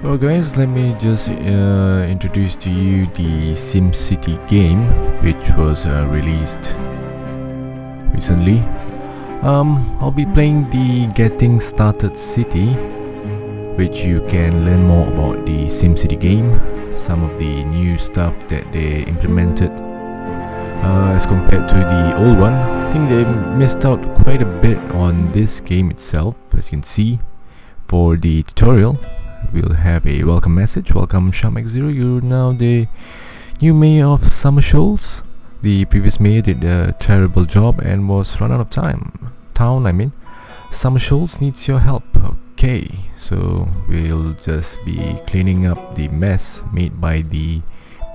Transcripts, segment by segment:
Well guys, let me just introduce to you the Simcity game, which was released recently. I'll be playing the Getting Started City, which you can learn more about the Simcity game, some of the new stuff that they implemented as compared to the old one. I think they missed out quite a bit on this game itself. As you can see, for the tutorial we'll have a welcome message. Welcome Sharmax0, you're now the new mayor of Summer Shoals. The previous mayor did a terrible job and was run out of town. Summer Shoals needs your help. Okay, so we'll just be cleaning up the mess made by the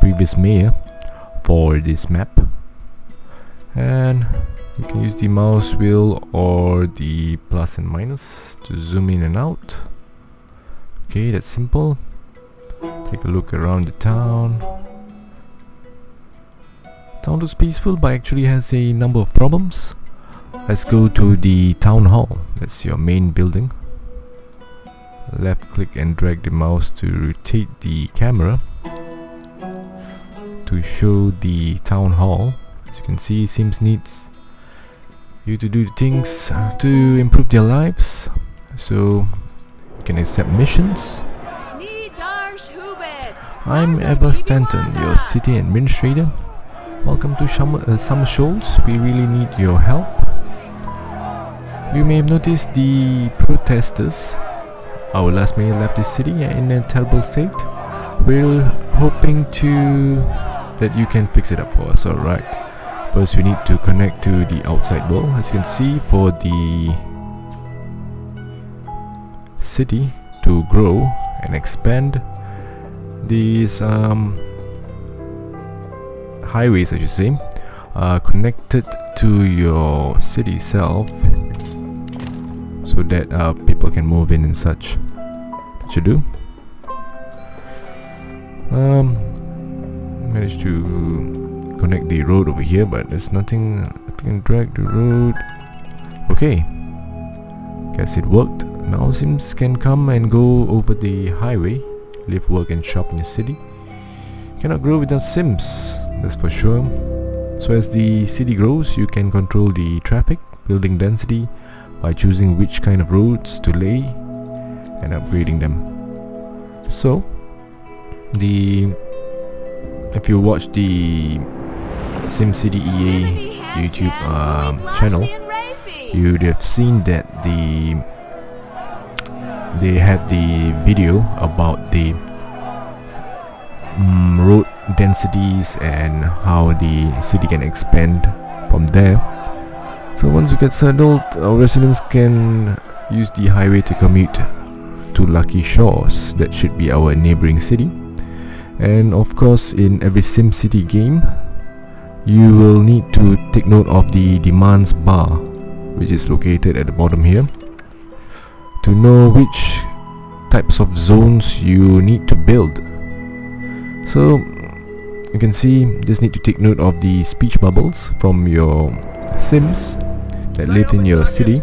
previous mayor for this map. And you can use the mouse wheel or the plus and minus to zoom in and out. Okay, that's simple. Take a look around the town. Town looks peaceful but actually has a number of problems. Let's go to the town hall. That's your main building. Left click and drag the mouse to rotate the camera to show the town hall. As you can see, Sims needs you to do things to improve their lives. So you can accept missions. I'm Eva Stanton, your city administrator. Welcome to Summer Shoals. We really need your help. You may have noticed the protesters. Our last mayor left the city in a terrible state. We're hoping that you can fix it up for us. Alright. First we need to connect to the outside world. As you can see, for the city to grow and expand, these highways, I should say, are connected to your city itself, so that people can move in and such. That should do. Managed to connect the road over here, but there's nothing. I can drag the road. Okay, guess it worked. Now Sims can come and go over the highway, live, work and shop in the city. Cannot grow without Sims, that's for sure. So as the city grows, you can control the traffic, building density by choosing which kind of roads to lay and upgrading them. So if you watch the Simcity EA YouTube channel, you'd have seen that they had the video about the road densities and how the city can expand from there. So once you get settled, our residents can use the highway to commute to Lucky Shores. That should be our neighboring city. And of course, in every Simcity game, you will need to take note of the demands bar, which is located at the bottom here, to know which types of zones you need to build. So you can see, just need to take note of the speech bubbles from your Sims that live in your city.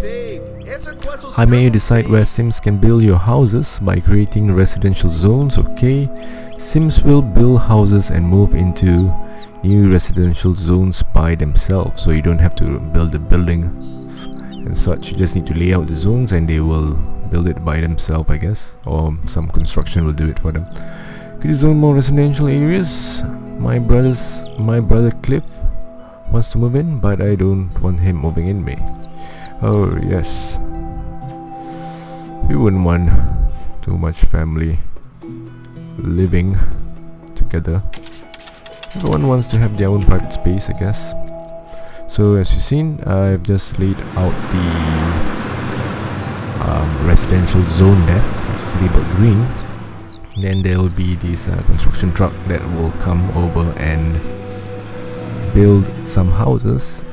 How may you decide where Sims can build your houses by creating residential zones? Okay, Sims will build houses and move into new residential zones by themselves, so you don't have to build the buildings and such. You just need to lay out the zones and they will build it by themselves, I guess, or some construction will do it for them. Could you zone more residential areas? My brother Cliff wants to move in, but I don't want him moving in me. Oh yes, we wouldn't want too much family living together. Everyone wants to have their own private space, I guess. So as you've seen, I've just laid out the residential zone there, which is labeled green. Then there will be this construction truck that will come over and build some houses.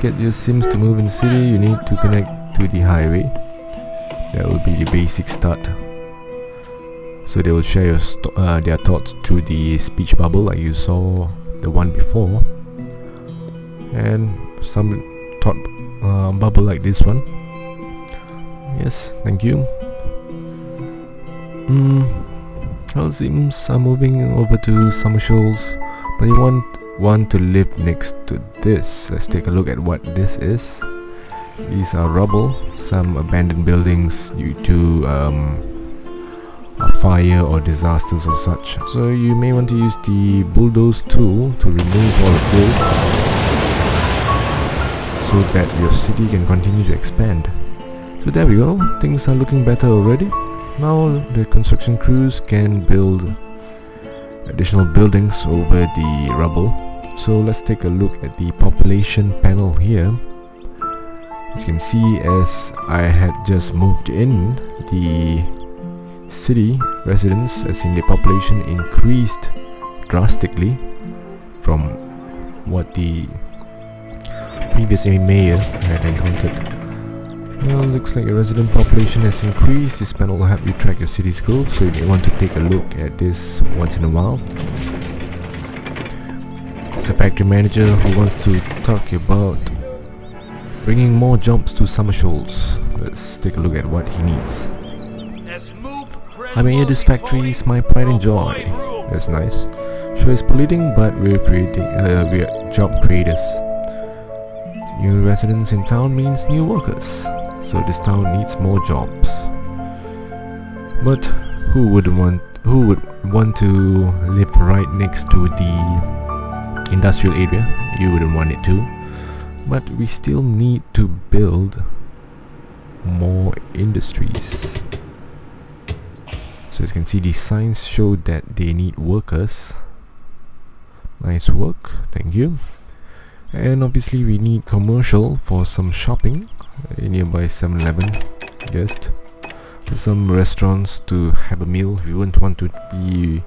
Get your Sims to move in the city, you need to connect to the highway. That will be the basic start. So they will share their thoughts through the speech bubble like you saw the one before, and some thought bubble like this one. Yes, thank you. Well, it seems I'm moving over to Summer Shoals, but you want to live next to this. Let's take a look at what this is. These are rubble, some abandoned buildings due to a fire or disasters or such. So you may want to use the bulldoze tool to remove all of this, so that your city can continue to expand. So there we go, things are looking better already. Now the construction crews can build additional buildings over the rubble. So let's take a look at the population panel here. As you can see, as I had just moved in, the city residents, as in the population, increased drastically from what the previous mayor had encountered. Well, looks like your resident population has increased. This panel will help you track your city's growth, so you may want to take a look at this once in a while. It's a factory manager who wants to talk about bringing more jobs to Summer Shoals. Let's take a look at what he needs. I may hear this factory is my pride and joy. That's nice. Sure, it's polluting, but we're job creators. New residents in town means new workers. So this town needs more jobs. But who would want to live right next to the industrial area? You wouldn't want it to. But we still need to build more industries. So as you can see, the signs show that they need workers. Nice work, thank you. And obviously we need commercial for some shopping. A nearby 7-Eleven, I guess. There's some restaurants to have a meal if you wouldn't want to be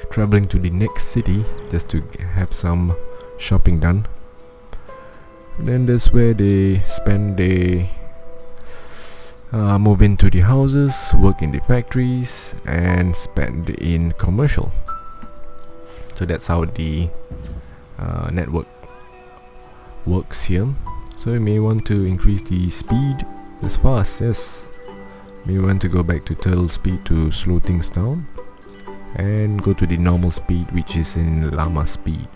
traveling to the next city just to have some shopping done. And then that's where they move into the houses, work in the factories, and spend in commercial. So that's how the network works here. So you may want to increase the speed as fast. Yes, may want to go back to turtle speed to slow things down, and go to the normal speed, which is in llama speed.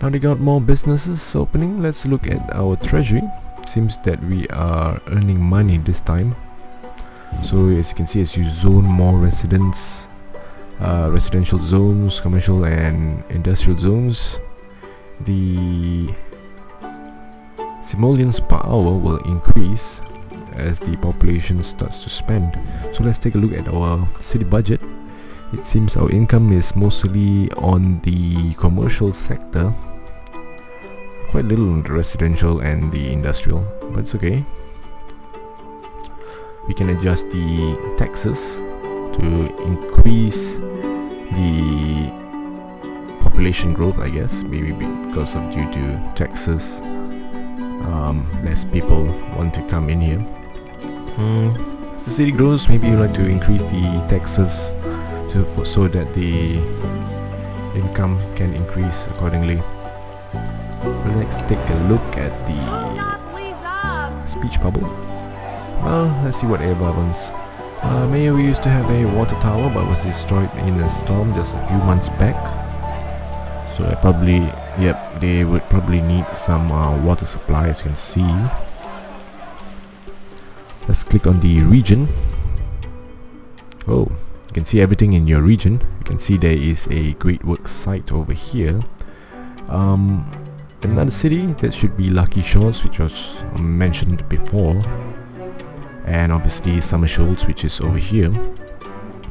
Now they got more businesses opening. Let's look at our treasury. Seems that we are earning money this time. So as you can see, as you zone more residents, residential zones, commercial and industrial zones, the simoleons per hour will increase as the population starts to spend. So let's take a look at our city budget. It seems our income is mostly on the commercial sector, quite little on the residential and the industrial, but it's okay. We can adjust the taxes to increase the population growth, I guess, maybe because of due to taxes. Less people want to come in here. As the city grows, maybe you like to increase the taxes so that the income can increase accordingly. Let's take a look at the speech bubble. Well, let's see what air bubbles. Mayor, we used to have a water tower, but was destroyed in a storm just a few months back. So they would probably need some water supply, as you can see. Let's click on the region. Oh, you can see everything in your region. You can see there is a great work site over here. Another city, that should be Lucky Shores, which was mentioned before. And obviously Summer Shoals, which is over here.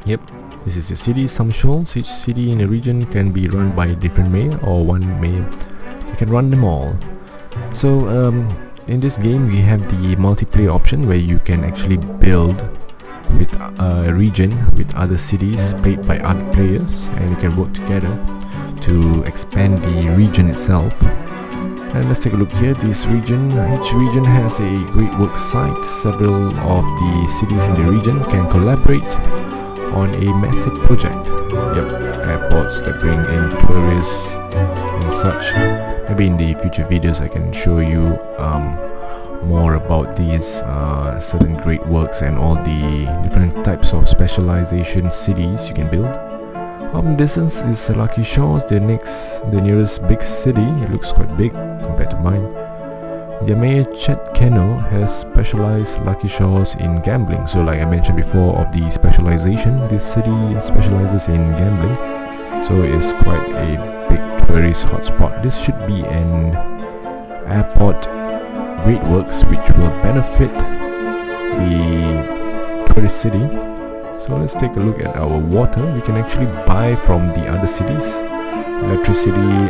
Yep, this is your city, Summer Shoals. Each city in a region can be run by a different mayor or one mayor. You can run them all. So in this game we have the multiplayer option where you can actually build with a region with other cities played by other players, and you can work together to expand the region itself. And let's take a look here. This region, each region has a great work site. Several of the cities in the region can collaborate on a massive project. Yep, airports that bring in tourists and such. Maybe in the future videos I can show you more about these certain great works and all the different types of specialization cities you can build. Up in distance is Lucky Shoals, the nearest big city. It looks quite big compared to mine. Their mayor Chet Keno has specialized Lucky Shoals in gambling. So like I mentioned before of the specialization, this city specializes in gambling. So it's quite a big tourist hotspot. This should be an airport great works which will benefit the tourist city. So let's take a look at our water. We can actually buy from the other cities, electricity,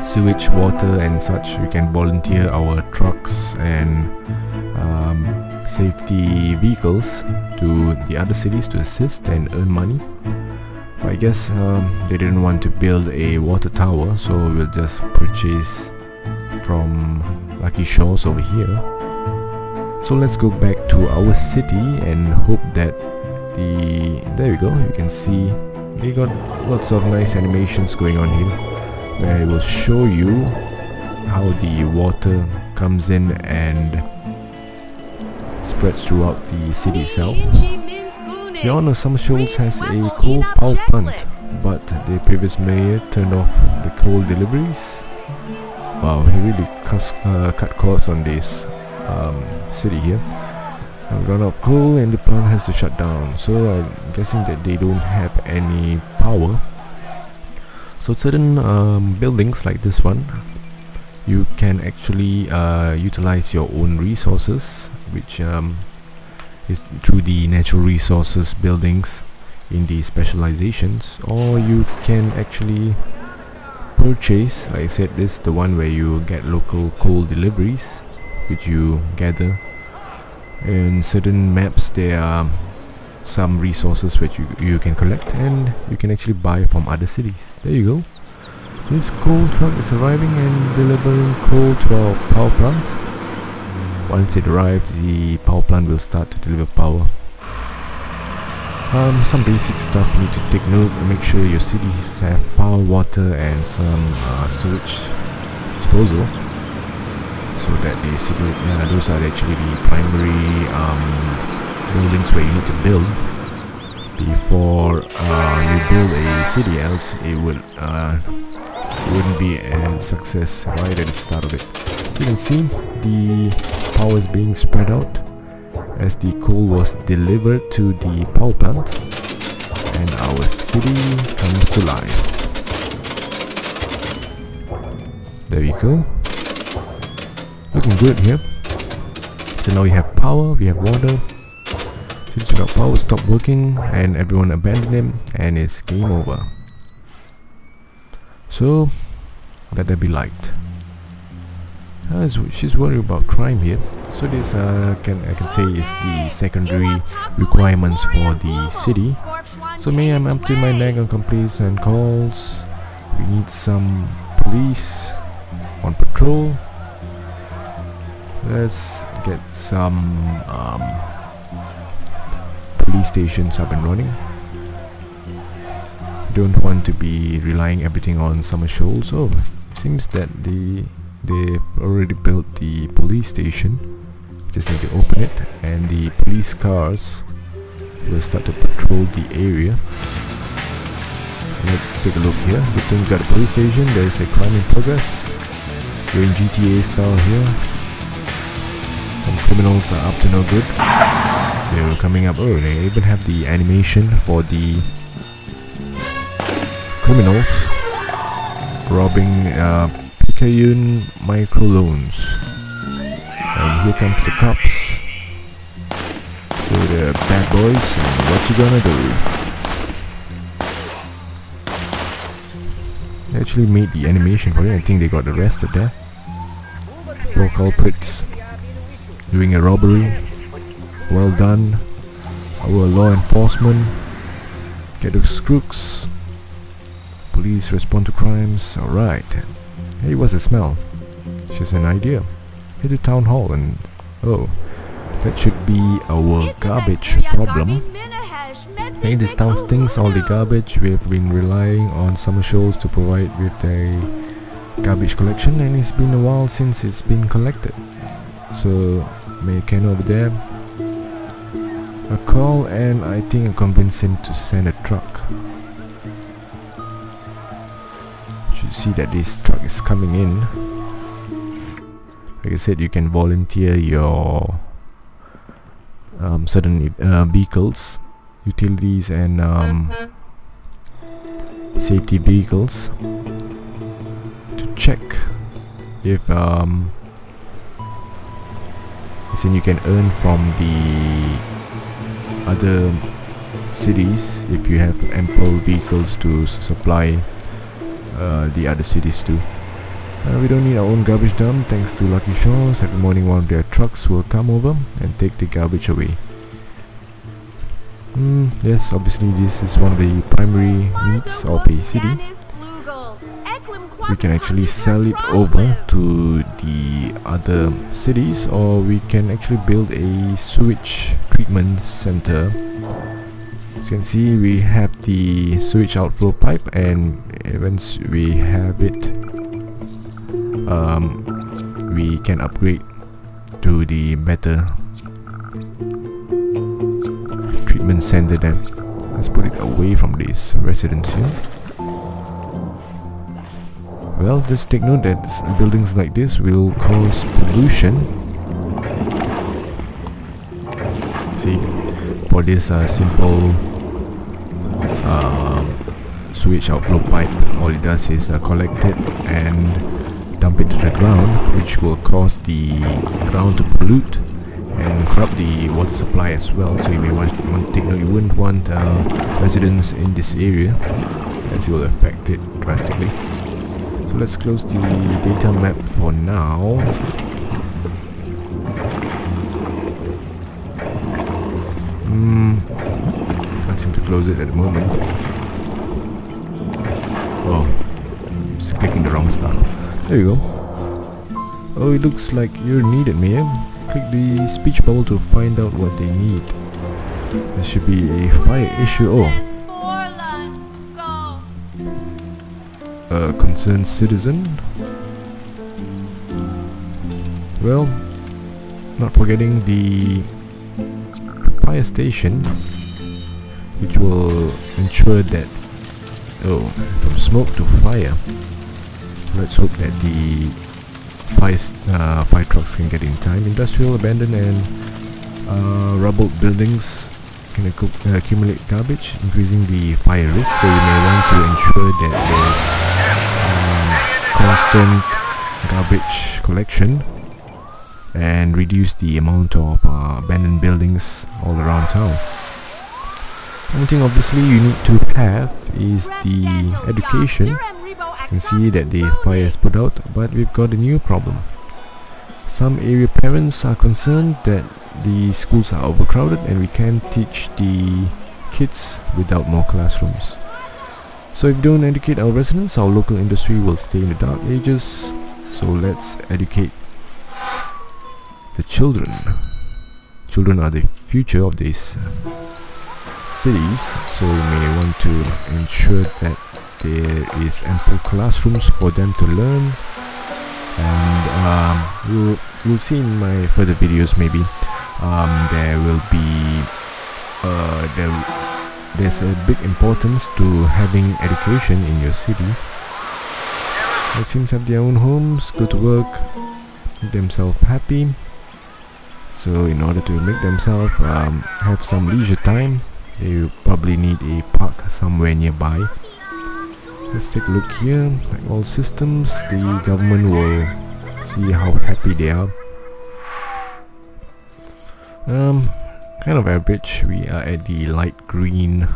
sewage, water and such. We can volunteer our trucks and safety vehicles to the other cities to assist and earn money. But I guess they didn't want to build a water tower, so we'll just purchase from Lucky Shoals over here. So let's go back to our city and hope that there we go, you can see they got lots of nice animations going on here, where it will show you how the water comes in and spreads throughout the city itself. The owner of Summer Shoals has a coal power plant, but the previous mayor turned off the coal deliveries. Wow, he really cut costs on this city here. I've run out of coal and the plant has to shut down, so I'm guessing that they don't have any power. So certain buildings like this one, you can actually utilize your own resources, which is through the natural resources buildings in the specializations, or you can actually purchase, like I said, this is the one where you get local coal deliveries which you gather. In certain maps there are some resources which you can collect and you can actually buy from other cities. There you go. This coal truck is arriving and delivering coal to our power plant. Once it arrives, the power plant will start to deliver power. Some basic stuff you need to take note. Make sure your cities have power, water and some sewage disposal, so that the city, those are actually the primary buildings where you need to build before you build a city, else it wouldn't be a success right at the start of it. You can see the power is being spread out as the coal was delivered to the power plant and our city comes to life. There we go. Looking good here. So now we have power, we have water. Cities without power stop working and everyone abandoned them and it's game over. So let that be liked. She's worried about crime here. So this I can say is the secondary requirements for the city. So me, I'm up to my neck on complaints and calls. We need some police on patrol. Let's get some police stations up and running. Don't want to be relying everything on Summer Shoals. Oh, seems that they've already built the police station. Just need to open it and the police cars will start to patrol the area. Let's take a look here. Good thing we got a police station. There is a crime in progress. We're in GTA style here. Some criminals are up to no good. They were coming up. Oh, they even have the animation for the criminals robbing Picayune microloans. And here comes the cops. So the bad boys, and what you gonna do? They actually made the animation for it. I think they got arrested there. 4 culprits doing a robbery. Well done, our law enforcement. Get those crooks. Police respond to crimes. Alright. Hey, what's the smell? Just an idea. Head to town hall and... oh, that should be our garbage problem. Hey, this town stinks, all the garbage. We have been relying on Summer Shoals to provide with a garbage collection and it's been a while since it's been collected. So Ken over there, a call, and I think I convinced him to send a truck. You see that this truck is coming in. Like I said, you can volunteer your certain vehicles, utilities and safety vehicles to check if then you can earn from the other cities if you have ample vehicles to supply the other cities too. We don't need our own garbage dump thanks to Lucky Shores. Every morning one of their trucks will come over and take the garbage away. Yes, obviously this is one of the primary needs of a city. We can actually sell it over to the other cities, or we can actually build a sewage treatment center. As you can see, we have the sewage outflow pipe, and once we have it, we can upgrade to the better treatment center then. Let's put it away from this residence here. Well, just take note that buildings like this will cause pollution. See, for this simple sewage outflow pipe, all it does is collect it and dump it to the ground, which will cause the ground to pollute and corrupt the water supply as well. So you may want to take note, you wouldn't want residents in this area, as it will affect it drastically. So let's close the data map for now. Can't seem to close it at the moment. Oh, just clicking the wrong stuff. There you go. Oh, it looks like you're needed, ma'am. Click the speech bubble to find out what they need. There should be a fire issue. Oh. A concerned citizen. Well, not forgetting the fire station, which will ensure that from smoke to fire. Let's hope that the fire trucks can get in time. Industrial, abandoned and rubble buildings can accumulate garbage, increasing the fire risk. So you may want to ensure that there's constant garbage collection and reduce the amount of abandoned buildings all around town. One thing obviously you need to have is the education. You can see that the fire is put out, but we've got a new problem. Some area parents are concerned that the schools are overcrowded and we can't teach the kids without more classrooms. So if we don't educate our residents, our local industry will stay in the dark ages. So let's educate the children. Children are the future of these cities, so we may want to ensure that there is ample classrooms for them to learn. And you'll see in my further videos maybe there will be there's a big importance to having education in your city. Residents have their own homes, go to work, make themselves happy. So in order to make themselves have some leisure time, they will probably need a park somewhere nearby. Let's take a look here. Like all systems, the government will see how happy they are. Kind of average. We are at the light green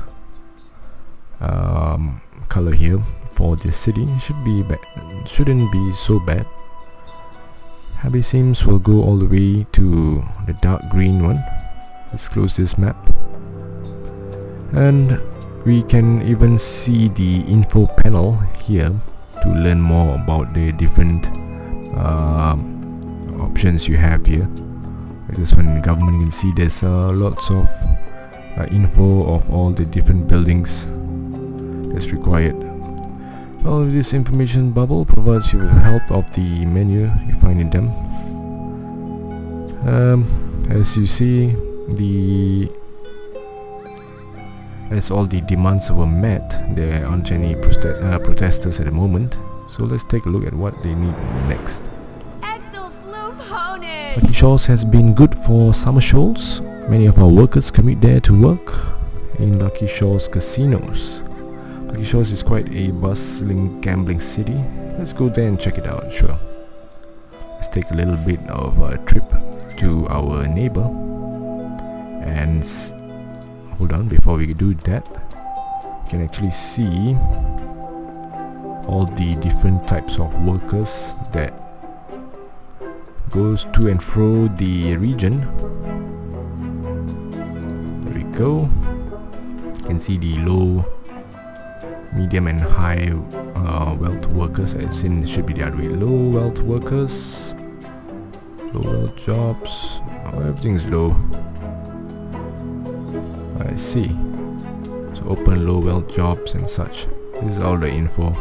color here for this city. Shouldn't be so bad. Happy Sims will go all the way to the dark green one. Let's close this map. And we can even see the info panel here to learn more about the different options you have here. Like this one in the government, you can see there's lots of info of all the different buildings that's required. Well, this information bubble provides you with help of the menu you find in them. As you see, as all the demands were met, there aren't any protesters at the moment. So let's take a look at what they need next. Lucky Shoals has been good for Summer Shoals. Many of our workers commute there to work in Lucky Shoals casinos. Lucky Shoals is quite a bustling gambling city. Let's go there and check it out, sure. Let's take a little bit of a trip to our neighbor. And hold on, before we do that, you can actually see all the different types of workers that goes to and fro the region. There we go. You can see the low, medium and high wealth workers, as in it should be the other way. Low wealth workers, low wealth jobs, everything's low. I see. So open low wealth jobs and such. This is all the info.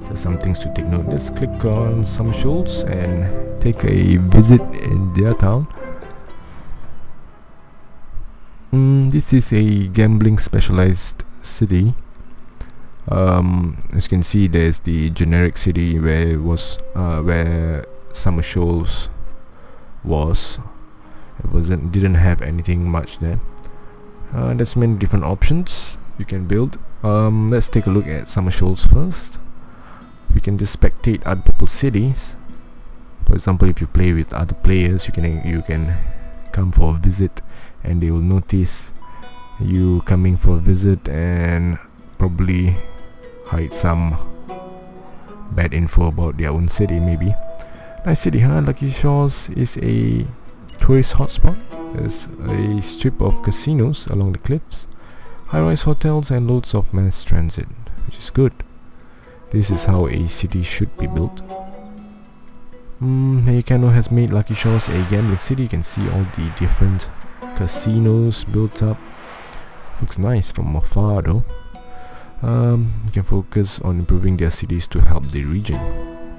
There's some things to take note. Let's click on Summer Shoals and take a visit in their town. This is a gambling specialized city. As you can see, there's the generic city where Summer Shoals was. Didn't have anything much there. There's many different options you can build. Let's take a look at Summer Shoals first. We can just spectate other people's cities. For example, if you play with other players, you can come for a visit, and they will notice you coming for a visit and probably hide some bad info about their own city, maybe. Nice city, huh? Lucky Shoals is a tourist hotspot. There's a strip of casinos along the cliffs, high-rise hotels and loads of mass transit, which is good. This is how a city should be built. Mexico has made Lucky Shoals a gambling city. You can see all the different casinos built up. Looks nice from afar though. You can focus on improving their cities to help the region.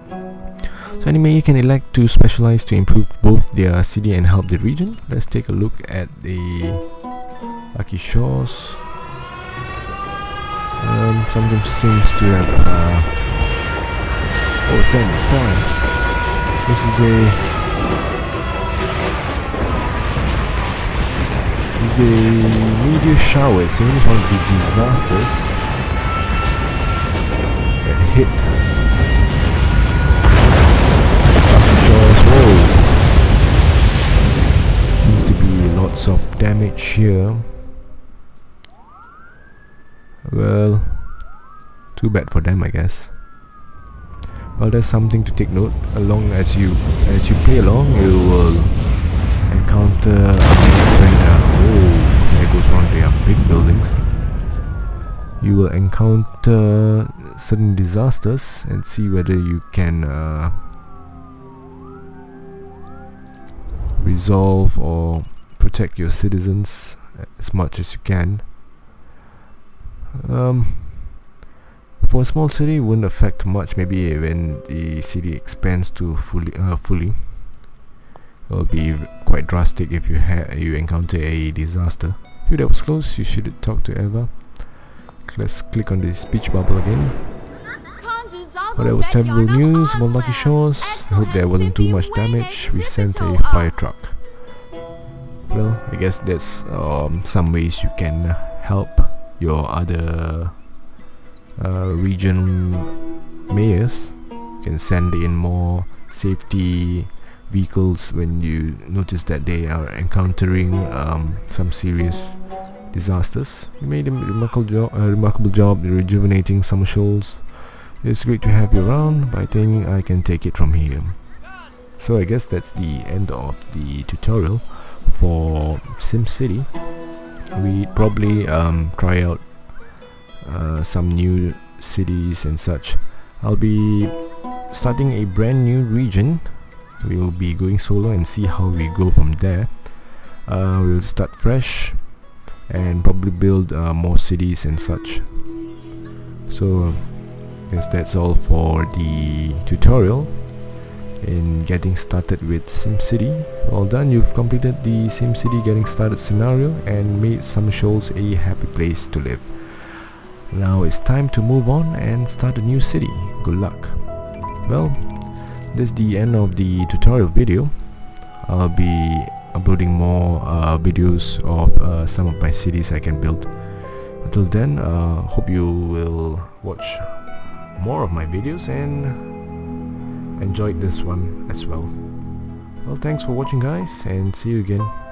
So anyway, you can elect to specialize to improve both their city and help the region. Let's take a look at the Lucky Shoals. Something seems to have oh, it's there in the sky. This is a meteor shower. It seems one of the disasters that hit Lucky Shoals. Whoa! Seems to be lots of damage here. Well, too bad for them, I guess. Well, there's something to take note. Along as you play along, you will encounter different. Oh, there goes one. They are big buildings. You will encounter certain disasters and see whether you can resolve or protect your citizens as much as you can. For a small city, it wouldn't affect much. Maybe when the city expands to fully, it'll be quite drastic if you encounter a disaster. If that was close, you should talk to Eva. Let's click on the speech bubble again. Well, that was terrible news about Lucky Shoals. I hope there wasn't too much damage. We sent a fire truck. Well, I guess that's some ways you can help your other region mayors. You can send in more safety vehicles when you notice that they are encountering some serious disasters. You made a remarkable job rejuvenating Summer Shoals. It's great to have you around, but I think I can take it from here. So I guess that's the end of the tutorial for Simcity. We probably try out some new cities and such. I'll be starting a brand new region. We'll be going solo and see how we go from there. We'll start fresh and probably build more cities and such. So I guess that's all for the tutorial. in getting started with Simcity. Well done, you've completed the Simcity getting started scenario and made Summer Shoals a happy place to live. Now it's time to move on and start a new city. Good luck. Well, this is the end of the tutorial video. I'll be uploading more videos of some of my cities I can build. Until then, hope you will watch more of my videos and enjoyed this one as well. Well, thanks for watching guys, and see you again.